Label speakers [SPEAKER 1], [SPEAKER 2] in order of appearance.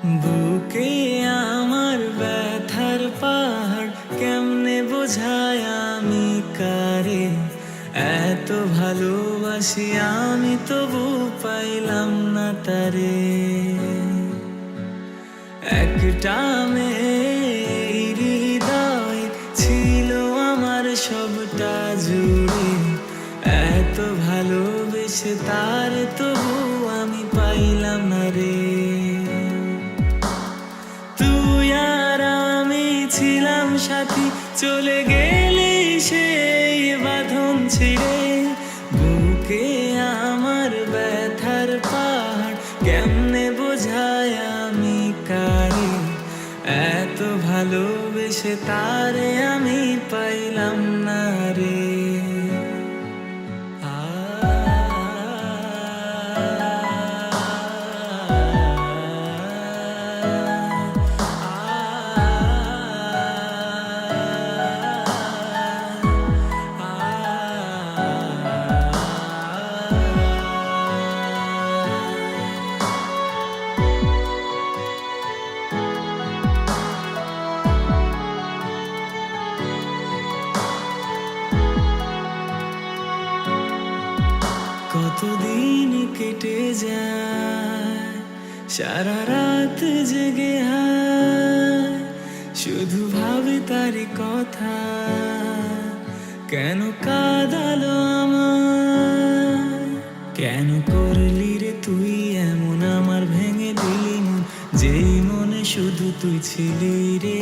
[SPEAKER 1] বুকে আমার ব্যথার পাহাড় কেমনে বোঝায় আমি কারে, এত ভালোবাসি আমি তবু পাইলাম না তারে। একটা মেয়ের হৃদয় ছিল আমার সবটা জুড়ে, এত ভালোবেসে তার তবু আমি পাইলাম না রে। তুই আর আমি ছিলাম সাথী, চলে গেলি সেই বাঁধন ছিঁড়ে। বুকে আমার ব্যথার পাহাড় কেমনে বোঝায় আমি কারে, এত ভালোবেসে তারে আমি পাইলাম না রে। কতদিন কেটে যায়, সারা রাত জেগে হায়, শুধু ভাবে তারি কথা, কেন কাঁদালো আমায়। কেন করলি রে তুই এমন, আমার ভেঙে দিলি মন, যেই মনে শুধু তুই ছিলি রে।